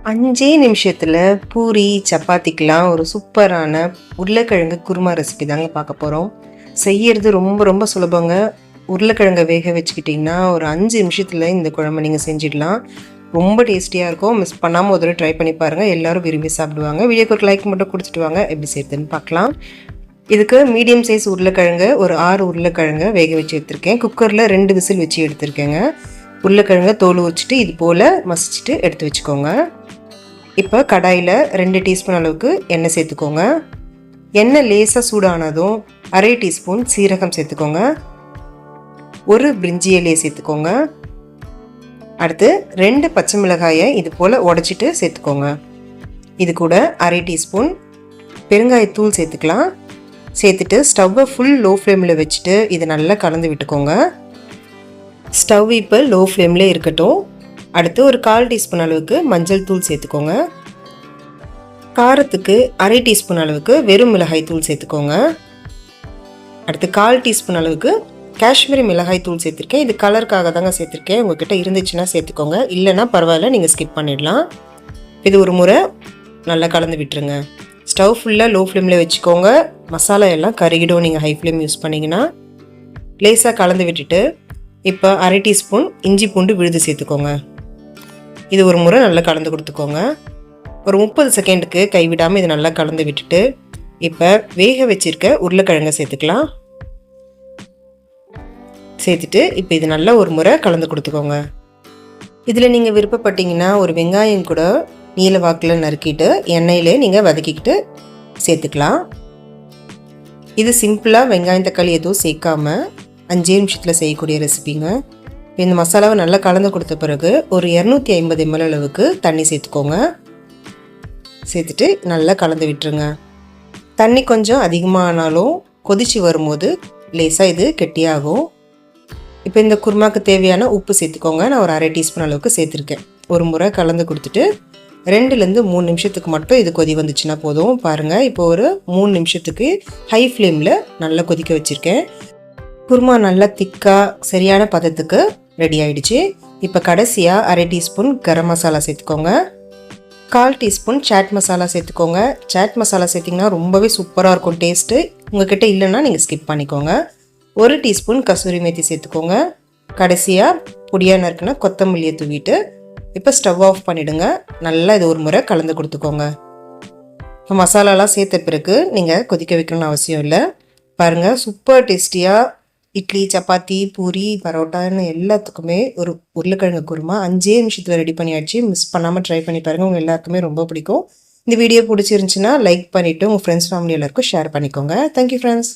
5 நிமிஷத்தில் பூரி சப்பாத்திக்கெலாம் ஒரு சூப்பரான உருளைக்கிழங்கு குருமா ரெசிபி தாங்க பார்க்க போகிறோம். செய்யறது ரொம்ப ரொம்ப சுலபங்க. உருளைக்கிழங்கை வேக வச்சுக்கிட்டிங்கன்னா ஒரு 5 நிமிஷத்தில் இந்த குழம்பு நீங்கள் செஞ்சிடலாம். ரொம்ப டேஸ்டியாக இருக்கும். மிஸ் பண்ணாமல் ஒரு தடவை ட்ரை பண்ணி பாருங்கள். எல்லோரும் விரும்பி சாப்பிடுவாங்க. வீடியோக்கு ஒரு லைக் மட்டும் கொடுத்துட்டு வாங்க. எப்படி செய்யுதுன்னு பார்க்கலாம். இதுக்கு மீடியம் சைஸ் உருளைக்கிழங்கு ஒரு 6 உருளைக்கிழங்கு வேக வச்சு எடுத்திருக்கேன். குக்கரில் 2 விசில் வச்சு எடுத்திருக்கேங்க. உருளைக்கிழங்கை தோல் உரிச்சிட்டு இது போல் மசிச்சுட்டு எடுத்து வச்சுக்கோங்க. இப்போ கடாயில் 2 டீஸ்பூன் அளவுக்கு எண்ணெய் சேர்த்துக்கோங்க. எண்ணெய் லேசாக சூடானதும் அரை டீஸ்பூன் சீரகம் சேர்த்துக்கோங்க. ஒரு பிரிஞ்சி இலையை சேர்த்துக்கோங்க. அடுத்து 2 பச்சை மிளகாயை இது போல் உடச்சிட்டு சேர்த்துக்கோங்க. இது கூட அரை டீஸ்பூன் பெருங்காயத்தூள் சேர்த்துக்கலாம். சேர்த்துட்டு ஸ்டவ்வை ஃபுல் லோ ஃப்ளேமில் வச்சுட்டு இதை நல்லா கலந்து விட்டுக்கோங்க. ஸ்டவ் இப்போ லோ ஃப்ளேமில் இருக்கட்டும். அடுத்து ஒரு 1/4 டீஸ்பூன் அளவுக்கு மஞ்சள் தூள் சேர்த்துக்கோங்க. காரத்துக்கு அரை டீஸ்பூன் அளவுக்கு வெறும் மிளகாய் தூள் சேர்த்துக்கோங்க. அடுத்து 1/4 டீஸ்பூன் அளவுக்கு காஷ்மீரி மிளகாய் தூள் சேர்த்துருக்கேன். இது கலருக்காக தாங்க சேர்த்துருக்கேன். உங்கள்கிட்ட இருந்துச்சுன்னா சேர்த்துக்கோங்க, இல்லைன்னா பரவாயில்ல, நீங்கள் ஸ்கிப் பண்ணிடலாம். இது ஒரு முறை நல்லா கலந்து விட்டுருங்க. ஸ்டவ் ஃபுல்லாக லோ ஃப்ளேமில் வச்சுக்கோங்க. மசாலா எல்லாம் கருகிடும் நீங்கள் ஹை ஃப்ளேம் யூஸ் பண்ணிங்கன்னா. லேசாக கலந்து விட்டுட்டு இப்போ அரை டீஸ்பூன் இஞ்சி பூண்டு விழுது சேர்த்துக்கோங்க. இது ஒரு முறை நல்லா கலந்து கொடுத்துக்கோங்க. ஒரு 30 செகண்டுக்கு கைவிடாமல் இது நல்லா கலந்து விட்டுட்டு இப்போ வேக வச்சுருக்க உருளைக்கிழங்கை சேர்த்துக்கலாம். சேர்த்துட்டு இப்போ இது நல்லா ஒரு முறை கலந்து கொடுத்துக்கோங்க. இதில் நீங்கள் விருப்பப்பட்டீங்கன்னா ஒரு வெங்காயம் கூட நீல வாக்கில் நறுக்கிட்டு எண்ணெயிலே நீங்கள் வதக்கிக்கிட்டு சேர்த்துக்கலாம். இது சிம்பிளாக வெங்காயம் தக்காளி எதுவும் சேர்க்காம 5 நிமிஷத்தில் செய்யக்கூடிய ரெசிபிங்க. இந்த மசாலாவை நல்லா கலந்து கொடுத்த பிறகு ஒரு 250 ml அளவுக்கு தண்ணி சேர்த்துக்கோங்க. சேர்த்துட்டு நல்லா கலந்து விட்டுருங்க. தண்ணி கொஞ்சம் அதிகமானாலும் கொதித்து வரும்போது லேசாக இது கெட்டியாகும். இப்போ இந்த குருமாக்கு தேவையான உப்பு சேர்த்துக்கோங்க. நான் ஒரு அரை டீஸ்பூன் அளவுக்கு சேர்த்துருக்கேன். ஒரு முறை கலந்து கொடுத்துட்டு 2லேருந்து 3 நிமிஷத்துக்கு மட்டும் இது கொதி வந்துச்சுன்னா போதும். பாருங்கள், இப்போ ஒரு 3 நிமிஷத்துக்கு ஹை ஃப்ளேமில் நல்லா கொதிக்க வச்சுருக்கேன். குருமா நல்லா திக்காக சரியான பதத்துக்கு ரெடி ஆகிடுச்சு. இப்போ கடைசியாக அரை டீஸ்பூன் கரம் மசாலா சேர்த்துக்கோங்க. 1/4 டீஸ்பூன் சாட் மசாலா சேர்த்துக்கோங்க. சாட் மசாலா சேர்த்திங்கன்னா ரொம்பவே சூப்பராக இருக்கும் டேஸ்ட்டு. உங்கள்கிட்ட இல்லைன்னா நீங்கள் ஸ்கிப் பண்ணிக்கோங்க. 1 டீஸ்பூன் கசூரி மேத்தி சேர்த்துக்கோங்க. கடைசியாக பொடியாக நறுக்குனா கொத்தமல்லியை தூவிட்டு இப்போ ஸ்டவ் ஆஃப் பண்ணிவிடுங்க. நல்லா இது ஒரு முறை கலந்து கொடுத்துக்கோங்க. இப்போ மசாலாலாம் சேர்த்த பிறகு நீங்கள் கொதிக்க வைக்கணும்னு அவசியம் இல்லை. பாருங்கள், சூப்பர் டேஸ்டியாக இட்லி, சப்பாத்தி, பூரி, பரோட்டான்னு எல்லாத்துக்குமே ஒரு உருளைக்கிழங்கு குருமா 5 நிமிஷத்தில் ரெடி பண்ணியாச்சு. மிஸ் பண்ணாமல் ட்ரை பண்ணி பாருங்கள். உங்கள் எல்லாருக்குமே ரொம்ப பிடிக்கும். இந்த வீடியோ பிடிச்சிருந்துச்சின்னா லைக் பண்ணிவிட்டு உங்கள் ஃப்ரெண்ட்ஸ் ஃபேமிலி எல்லாருக்கும் ஷேர் பண்ணிக்கோங்க. Thank you friends.